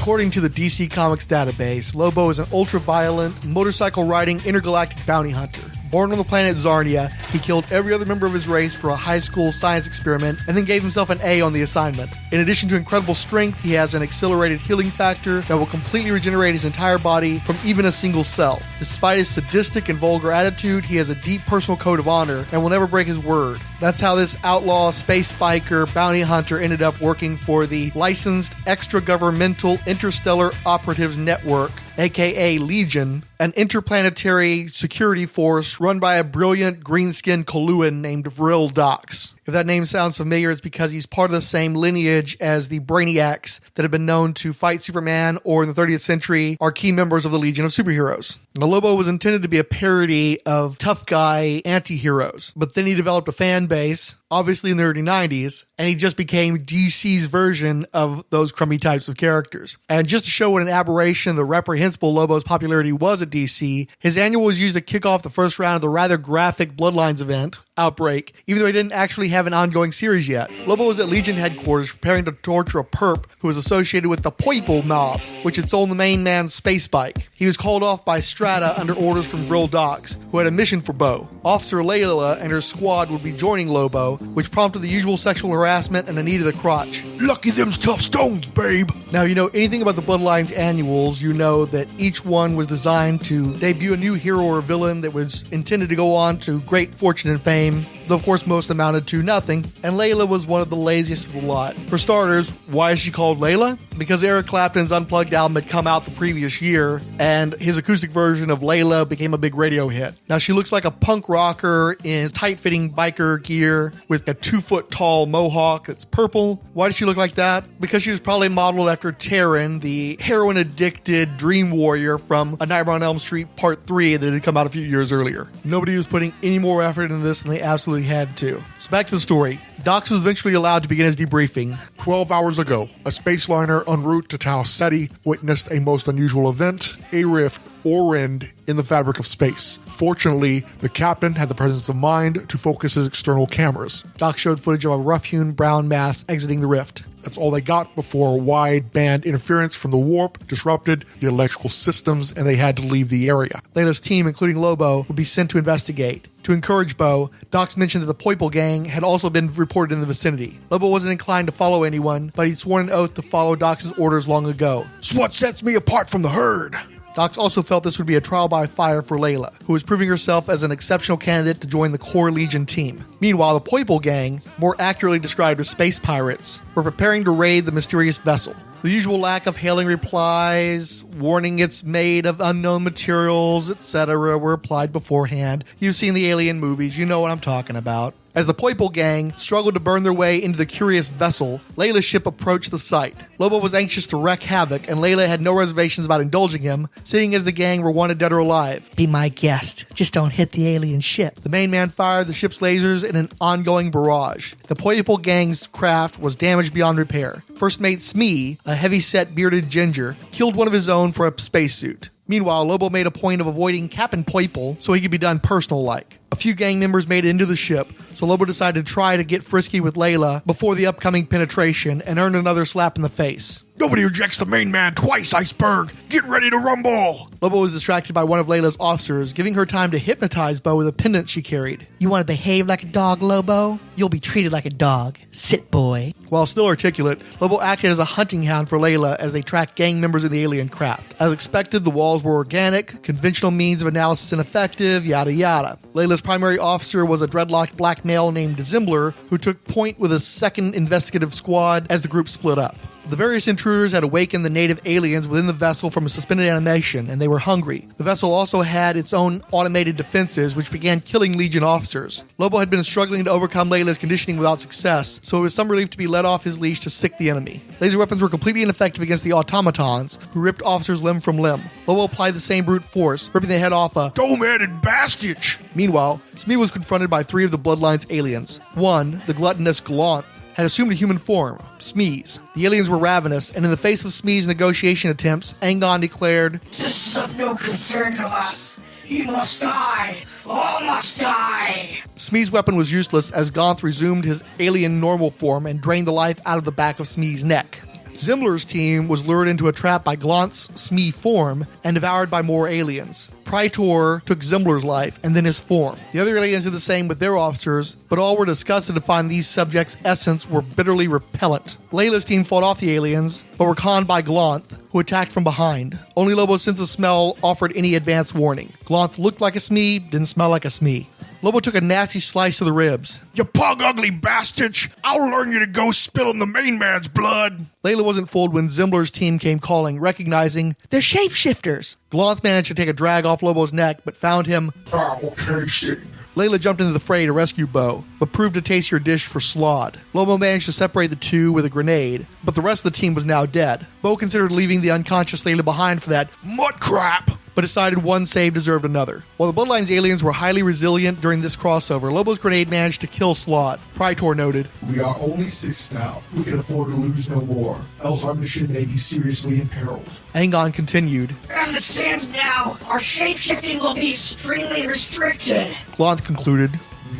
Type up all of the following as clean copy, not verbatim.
According to the DC Comics database, Lobo is an ultra-violent, motorcycle-riding intergalactic bounty hunter. Born on the planet Zarnia, he killed every other member of his race for a high school science experiment and then gave himself an A on the assignment. In addition to incredible strength, he has an accelerated healing factor that will completely regenerate his entire body from even a single cell. Despite his sadistic and vulgar attitude, he has a deep personal code of honor and will never break his word. That's how this outlaw space biker bounty hunter ended up working for the Licensed Extra-Governmental Interstellar Operatives Network, aka Legion, an interplanetary security force run by a brilliant green-skinned Coluan named Vril Dox. If that name sounds familiar, it's because he's part of the same lineage as the Brainiacs that have been known to fight Superman or in the 30th century are key members of the Legion of Superheroes. Now, Lobo was intended to be a parody of tough guy anti-heroes, but then he developed a fan base, obviously in the early 90s, and he just became DC's version of those crummy types of characters. And just to show what an aberration the reprehensible Lobo's popularity was at DC, his annual was used to kick off the first round of the rather graphic Bloodlines event, Outbreak, even though he didn't actually have an ongoing series yet. Lobo was at Legion headquarters preparing to torture a perp who was associated with the Poiple mob, which had sold the main man's space bike. He was called off by Strata under orders from Vril Dox, who had a mission for Bo. Officer Layla and her squad would be joining Lobo, which prompted the usual sexual harassment and a knee to the crotch. Lucky them's tough stones, babe. Now, you know anything about the Bloodlines annuals, you know that each one was designed to debut a new hero or villain that was intended to go on to great fortune and fame, though of course most amounted to nothing, and Layla was one of the laziest of the lot. For starters, why is she called Layla? Because Eric Clapton's Unplugged album had come out the previous year, and his acoustic version of Layla became a big radio hit. Now, she looks like a punk rocker in tight-fitting biker gear with a 2-foot-tall mohawk that's purple. Why does she look like that? Because she was probably modeled after Taryn, the heroin-addicted dream warrior from A Nightmare on Elm Street Part 3 that had come out a few years earlier. Nobody was putting any more effort into this than they absolutely had to. So back to the story. Dox was eventually allowed to begin his debriefing. 12 hours ago, a space liner en route to Tau Ceti witnessed a most unusual event, a rift or rend in the fabric of space. Fortunately, the captain had the presence of mind to focus his external cameras. Dox showed footage of a rough-hewn brown mass exiting the rift. That's all they got before wide-band interference from the warp disrupted the electrical systems and they had to leave the area. Layla's team, including Lobo, would be sent to investigate. To encourage Bo, Dox mentioned that the Poiple gang had also been reported in the vicinity. Lobo wasn't inclined to follow anyone, but he'd sworn an oath to follow Dox's orders long ago. It's what sets me apart from the herd. Dox also felt this would be a trial by fire for Layla, who was proving herself as an exceptional candidate to join the core Legion team. Meanwhile, the Poiple gang, more accurately described as space pirates, were preparing to raid the mysterious vessel. The usual lack of hailing replies, warning it's made of unknown materials, etc. were applied beforehand. You've seen the Alien movies, you know what I'm talking about. As the Poiple gang struggled to burn their way into the curious vessel, Layla's ship approached the site. Lobo was anxious to wreak havoc, and Layla had no reservations about indulging him, seeing as the gang were wanted dead or alive. Be my guest. Just don't hit the alien ship. The main man fired the ship's lasers in an ongoing barrage. The Poiple gang's craft was damaged beyond repair. First mate Smee, a heavy-set bearded ginger, killed one of his own for a spacesuit. Meanwhile, Lobo made a point of avoiding Captain Poiple so he could be done personal-like. A few gang members made it into the ship, so Lobo decided to try to get frisky with Layla before the upcoming penetration and earned another slap in the face. Nobody rejects the main man twice, Iceberg. Get ready to rumble. Lobo was distracted by one of Layla's officers, giving her time to hypnotize Bo with a pendant she carried. You want to behave like a dog, Lobo? You'll be treated like a dog. Sit, boy. While still articulate, Lobo acted as a hunting hound for Layla as they tracked gang members in the alien craft. As expected, the walls were organic, conventional means of analysis ineffective, yada yada. Layla's primary officer was a dreadlocked black male named Zimbler, who took point with a second investigative squad as the group split up. The various intruders had awakened the native aliens within the vessel from a suspended animation, and they were hungry. The vessel also had its own automated defenses, which began killing Legion officers. Lobo had been struggling to overcome Layla's conditioning without success, so it was some relief to be let off his leash to sick the enemy. Laser weapons were completely ineffective against the automatons, who ripped officers limb from limb. Lobo applied the same brute force, ripping the head off a dome-headed bastard. Meanwhile, Smee was confronted by 3 of the Bloodlines aliens. One, the gluttonous Glanth, had assumed a human form, Smee's. The aliens were ravenous, and in the face of Smee's negotiation attempts, Angon declared, "This is of no concern to us. You must die. All must die." Smee's weapon was useless as Gonth resumed his alien normal form and drained the life out of the back of Smee's neck. Zimmler's team was lured into a trap by Glaunt's Smee form and devoured by more aliens. Praetor took Zimmler's life and then his form. The other aliens did the same with their officers, but all were disgusted to find these subjects' essence were bitterly repellent. Layla's team fought off the aliens, but were conned by Glaunt, who attacked from behind. Only Lobo's sense of smell offered any advance warning. Glaunt looked like a Smee, didn't smell like a Smee. Lobo took a nasty slice to the ribs. You pug ugly bastard! I'll learn you to go spilling the main man's blood! Layla wasn't fooled when Zimmler's team came calling, recognizing They're shapeshifters. Glaunt managed to take a drag off Lobo's neck, but found him Foul tasting. Layla jumped into the fray to rescue Bo, but proved a tastier dish for Slod. Lobo managed to separate the two with a grenade, but the rest of the team was now dead. Bo considered leaving the unconscious Layla behind for that Mud crap! but decided one save deserved another. While the Bloodlines aliens were highly resilient during this crossover, Lobo's grenade managed to kill Slod. Praetor noted, We are only 6 now. We can afford to lose no more, else our mission may be seriously imperiled. Angon continued. As it stands now, our shapeshifting will be extremely restricted. Glaunt concluded,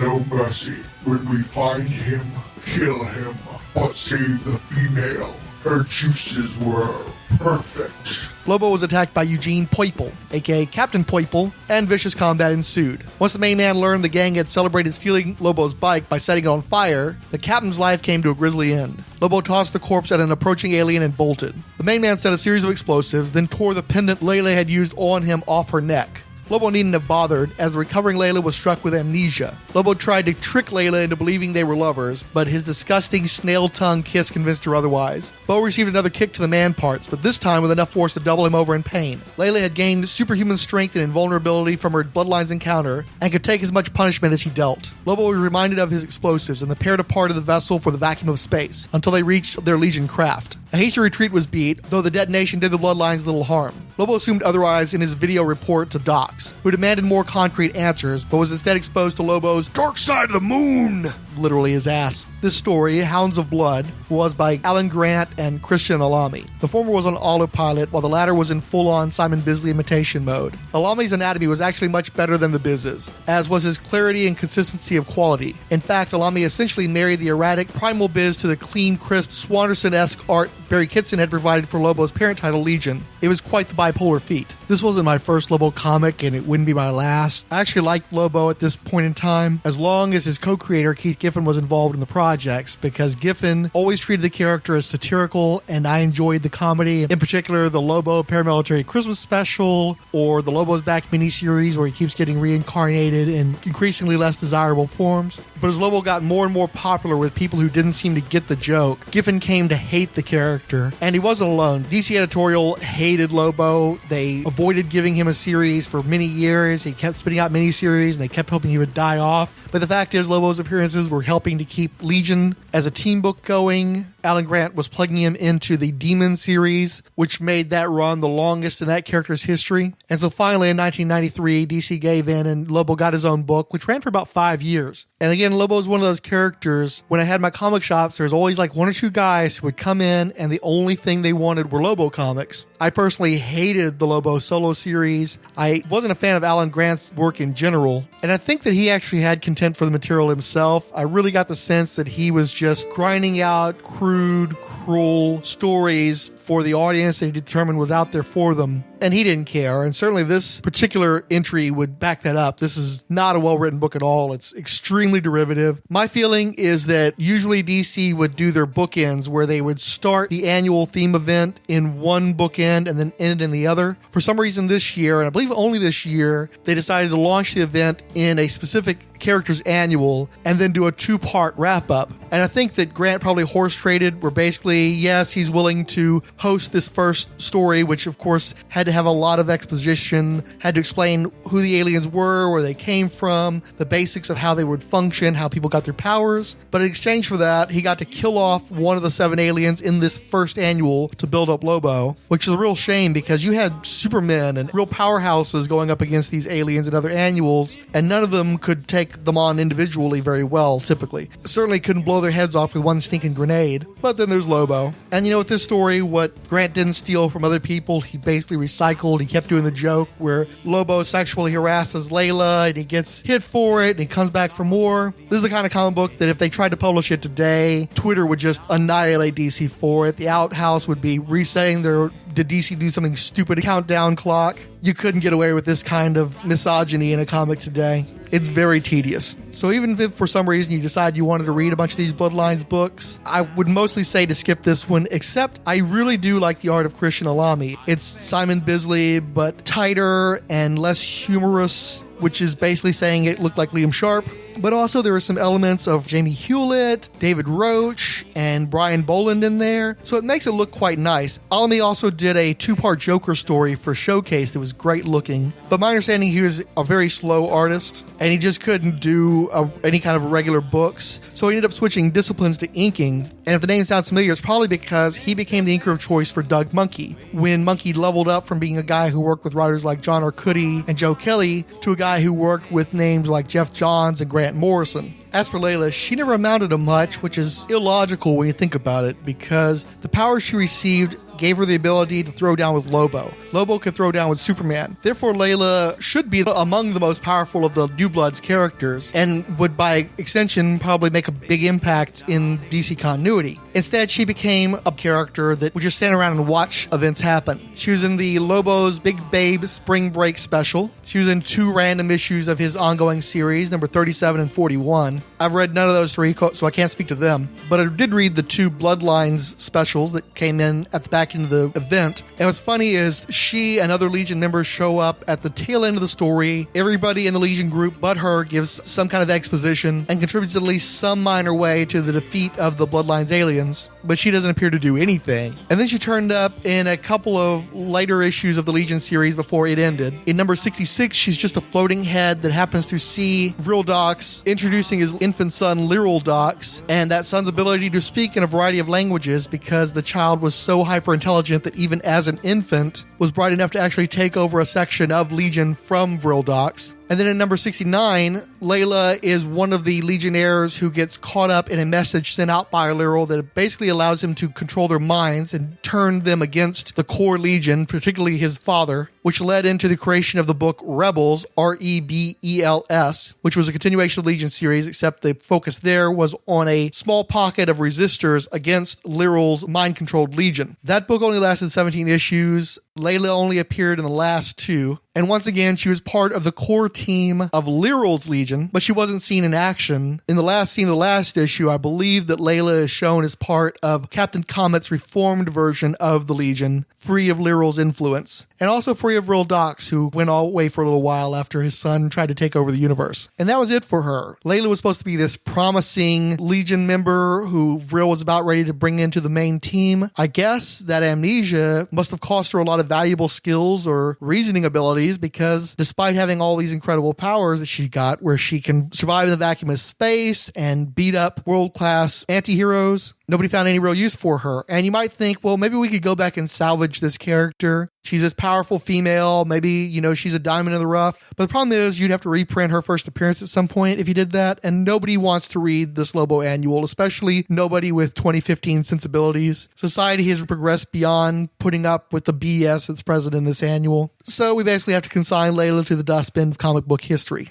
No mercy. When we find him, kill him, but save the female. Her juices were perfect. Lobo was attacked by Eugene Poiple, aka Captain Poiple, and vicious combat ensued. Once the main man learned the gang had celebrated stealing Lobo's bike by setting it on fire, the captain's life came to a grisly end. Lobo tossed the corpse at an approaching alien and bolted. The main man set a series of explosives, then tore the pendant Layla had used on him off her neck. Lobo needn't have bothered, as the recovering Layla was struck with amnesia. Lobo tried to trick Layla into believing they were lovers, but his disgusting snail-tongue kiss convinced her otherwise. Bo received another kick to the man parts, but this time with enough force to double him over in pain. Layla had gained superhuman strength and invulnerability from her Bloodlines encounter, and could take as much punishment as he dealt. Lobo was reminded of his explosives, and the pair departed the vessel for the vacuum of space, until they reached their Legion craft. A hasty retreat was beat, though the detonation did the Bloodlines little harm. Lobo assumed otherwise in his video report to Dox, who demanded more concrete answers, but was instead exposed to Lobo's Dark side of the moon! Literally his ass. This story, Hounds of Blood, was by Alan Grant and Christian Alamy. The former was on autopilot, while the latter was in full-on Simon Bisley imitation mode. Alamy's anatomy was actually much better than the Biz's, as was his clarity and consistency of quality. In fact, Alamy essentially married the erratic Primal Biz to the clean, crisp, Swanderson-esque art Barry Kitson had provided for Lobo's parent title, Legion. It was quite the bipolar feat. This wasn't my first Lobo comic, and it wouldn't be my last. I actually liked Lobo at this point in time, as long as his co-creator, Keith Giffen, was involved in the projects, because Giffen always treated the character as satirical, and I enjoyed the comedy, in particular the Lobo Paramilitary Christmas Special, or the Lobo's Back miniseries, where he keeps getting reincarnated in increasingly less desirable forms. But as Lobo got more and more popular with people who didn't seem to get the joke, Giffen came to hate the character, and he wasn't alone. DC Editorial hated Lobo. They avoided giving him a series for many years. He kept spitting out miniseries, and they kept hoping he would die off. But the fact is, Lobo's appearances were helping to keep Legion as a team book going. Alan Grant was plugging him into the Demon series, which made that run the longest in that character's history. And so finally, in 1993, DC gave in, and Lobo got his own book, which ran for about 5 years. And again, Lobo is one of those characters, when I had my comic shops, there's always like one or two guys who would come in, and the only thing they wanted were Lobo comics. I personally hated the Lobo solo series. I wasn't a fan of Alan Grant's work in general, and I think that he actually had contempt for the material himself. I really got the sense that he was just grinding out crude, cruel stories for the audience that he determined was out there for them, and he didn't care. And certainly this particular entry would back that up. This is not a well-written book at all. It's extremely derivative. My feeling is that usually DC would do their bookends where they would start the annual theme event in one bookend and then end in the other. For some reason this year, and I believe only this year, they decided to launch the event in a specific character's annual and then do a 2-part wrap-up. And I think that Grant probably horse traded, where basically, yes, he's willing to host this first story, which of course had to have a lot of exposition, had to explain who the aliens were, where they came from, the basics of how they would function, how people got their powers. But in exchange for that, he got to kill off one of the 7 aliens in this first annual to build up Lobo, which is a real shame because you had Supermen and real powerhouses going up against these aliens in other annuals, and none of them could take them on individually very well, typically. Certainly couldn't blow their heads off with one stinking grenade. But then there's Lobo. Lobo. And with this story, what Grant didn't steal from other people, he basically recycled. He kept doing the joke where Lobo sexually harasses Layla and he gets hit for it and he comes back for more. This is the kind of comic book that if they tried to publish it today, Twitter would just annihilate DC for it. The Outhouse would be resetting did DC do something stupid countdown clock? You couldn't get away with this kind of misogyny in a comic today. It's very tedious. So even if for some reason you decide you wanted to read a bunch of these Bloodlines books, I would mostly say to skip this one, except I really do like the art of Christian Alamy. It's Simon Bisley, but tighter and less humorous, which is basically saying it looked like Liam Sharp. But also there are some elements of Jamie Hewlett, David Roach, and Brian Boland in there. So it makes it look quite nice. Alamy also did a 2-part Joker story for Showcase that was great looking. But my understanding, he was a very slow artist, and he just couldn't do any kind of regular books. So he ended up switching disciplines to inking. And if the name sounds familiar, it's probably because he became the inker of choice for Doug Monkey. When Monkey leveled up from being a guy who worked with writers like John Arcudi and Joe Kelly to a guy who worked with names like Jeff Johns and Grant Morrison. As for Layla, she never amounted to much, which is illogical when you think about it, because the power she received gave her the ability to throw down with Lobo. Lobo could throw down with Superman. Therefore, Layla should be among the most powerful of the New Bloods characters, and would by extension probably make a big impact in DC continuity. Instead, she became a character that would just stand around and watch events happen. She was in the Lobo's Big Babe Spring Break special. She was in 2 random issues of his ongoing series, number 37 and 41. I've read none of those 3, so I can't speak to them. But I did read the 2 Bloodlines specials that came in at the back end of the event. And what's funny is she and other Legion members show up at the tail end of the story. Everybody in the Legion group but her gives some kind of exposition and contributes at least some minor way to the defeat of the Bloodlines aliens. But she doesn't appear to do anything. And then she turned up in a couple of later issues of the Legion series before it ended. In number 66, she's just a floating head that happens to see Vril Dox introducing his infant son, Lyral Dox, and that son's ability to speak in a variety of languages because the child was so hyper-intelligent that even as an infant was bright enough to actually take over a section of Legion from Vril Dox. And then in number 69, Layla is one of the Legionnaires who gets caught up in a message sent out by Lyral that basically allows him to control their minds and turn them against the core Legion, particularly his father, which led into the creation of the book Rebels, Rebels, which was a continuation of the Legion series, except the focus there was on a small pocket of resistors against Lyral's mind-controlled Legion. That book only lasted 17 issues. Layla only appeared in the last 2. And once again, she was part of the core team of Lyral's Legion, but she wasn't seen in action. In the last scene of the last issue, I believe that Layla is shown as part of Captain Comet's reformed version of the Legion, free of Lyral's influence. And also free of Vril Dox, who went away for a little while after his son tried to take over the universe. And that was it for her. Layla was supposed to be this promising Legion member who Vril was about ready to bring into the main team. I guess that amnesia must have cost her a lot of valuable skills or reasoning abilities, because despite having all these incredible powers that she got, where she can survive in the vacuum of space and beat up world-class anti-heroes, nobody found any real use for her. And you might think, well, maybe we could go back and salvage this character. She's this powerful female. Maybe, she's a diamond in the rough. But the problem is you'd have to reprint her first appearance at some point if you did that. And nobody wants to read this Lobo annual, especially nobody with 2015 sensibilities. Society has progressed beyond putting up with the BS that's present in this annual. So we basically have to consign Layla to the dustbin of comic book history.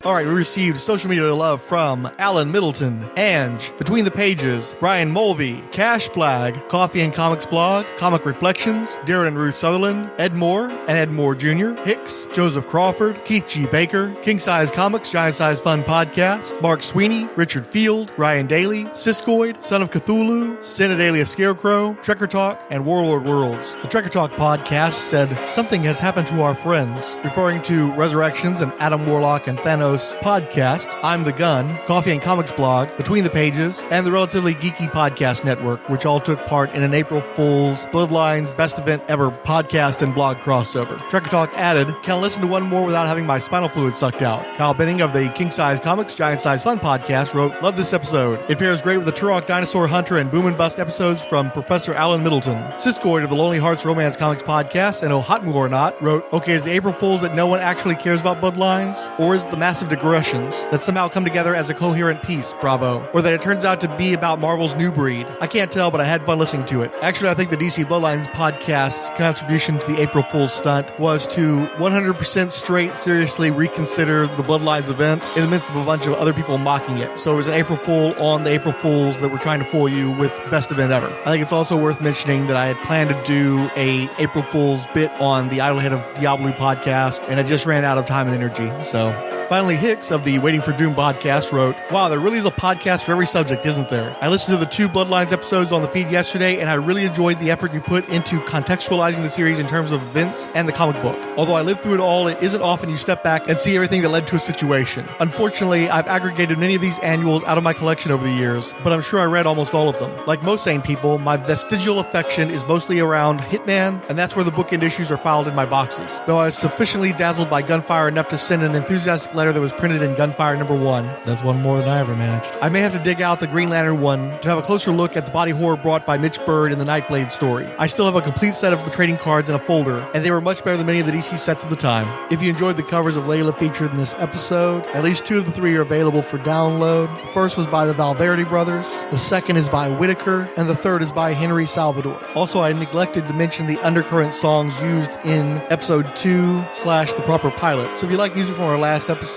All right, we received social media love from Alan Middleton, Ange, Between the Pages, Brian Mulvey, Cash Flag, Coffee and Comics Blog, Comic Reflections, Darren and Ruth Sutherland, Ed Moore and Ed Moore Jr., Hicks, Joseph Crawford, Keith G. Baker, King Size Comics, Giant Size Fun Podcast, Mark Sweeney, Richard Field, Ryan Daly, Siskoid, Son of Cthulhu, Synod Alias Scarecrow, Trekker Talk, and Warlord Worlds. The Trekker Talk podcast said, "Something has happened to our friends," referring to Resurrections and Adam Warlock and Thanos podcast, I'm the Gun, Coffee and Comics Blog, Between the Pages, and the Relatively Geeky Podcast Network, which all took part in an April Fool's Bloodlines Best Event Ever podcast and blog crossover. Trekker Talk added, "Can I listen to one more without having my spinal fluid sucked out?" Kyle Benning of the King Size Comics, Giant Size Fun podcast wrote, "Love this episode. It pairs great with the Turok Dinosaur Hunter and Boom and Bust episodes from Professor Alan Middleton." Siskoid of the Lonely Hearts Romance Comics podcast and Oh Hot Or Not wrote, "Okay, is the April Fool's that no one actually cares about Bloodlines? Or is the massive massive digressions that somehow come together as a coherent piece, bravo. Or that it turns out to be about Marvel's new breed. I can't tell, but I had fun listening to it. Actually, I think the DC Bloodlines podcast's contribution to the April Fool's stunt was to 100% straight seriously reconsider the Bloodlines event in the midst of a bunch of other people mocking it. So it was an April Fool on the April Fools that were trying to fool you with best event ever. I think it's also worth mentioning that I had planned to do a April Fool's bit on the Idlehead of Diablo podcast, and I just ran out of time and energy, so... Finally, Hicks of the Waiting for Doom podcast wrote, "Wow, there really is a podcast for every subject, isn't there? I listened to the 2 Bloodlines episodes on the feed yesterday, and I really enjoyed the effort you put into contextualizing the series in terms of events and the comic book. Although I lived through it all, it isn't often you step back and see everything that led to a situation. Unfortunately, I've aggregated many of these annuals out of my collection over the years, but I'm sure I read almost all of them. Like most sane people, my vestigial affection is mostly around Hitman, and that's where the bookend issues are filed in my boxes. Though I was sufficiently dazzled by Gunfire enough to send an enthusiastic letter that was printed in Gunfire #1. That's one more than I ever managed. I may have to dig out the Green Lantern one to have a closer look at the body horror brought by Mitch Bird in the Nightblade story. I still have a complete set of the trading cards in a folder, and they were much better than many of the DC sets at the time. If you enjoyed the covers of Layla featured in this episode, at least 2 of the 3 are available for download. The first was by the Valverde brothers, the second is by Whitaker, and the third is by Henry Salvador. Also, I neglected to mention the undercurrent songs used in episode 2/The Proper Pilot. So if you like music from our last episode,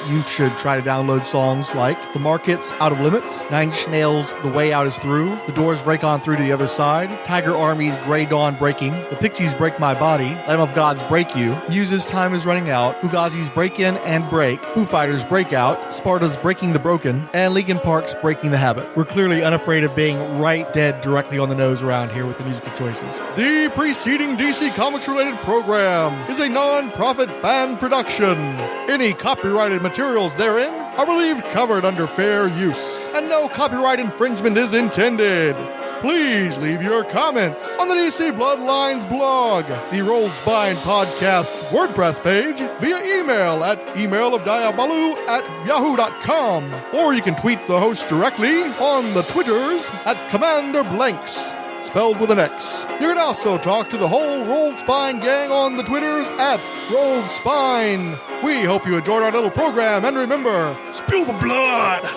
you should try to download songs like The Markets, Out of Limits, Nine Inch Nails, The Way Out Is Through, The Doors, Break On Through to the Other Side, Tiger Army's Grey Dawn Breaking, The Pixies' Break My Body, Lamb of God's Break You, Muse's Time Is Running Out, Fugazi's Break In and Break, Foo Fighters' Breakout, Sparta's Breaking the Broken, and Linkin Park's Breaking the Habit. We're clearly unafraid of being right dead directly on the nose around here with the musical choices. The preceding DC Comics related program is a non-profit fan production. Any copyrighted materials therein are believed covered under fair use, and no copyright infringement is intended. Please leave your comments on the DC Bloodlines blog, the Rolled Spine Podcast's WordPress page, via email at emailofdiabalu@yahoo.com, or you can tweet the host directly on the Twitters at Commander Blanks, spelled with an X. You can also talk to the whole Rolled Spine gang on the Twitters at Rolled Spine. We hope you enjoyed our little program, and remember, spill the blood!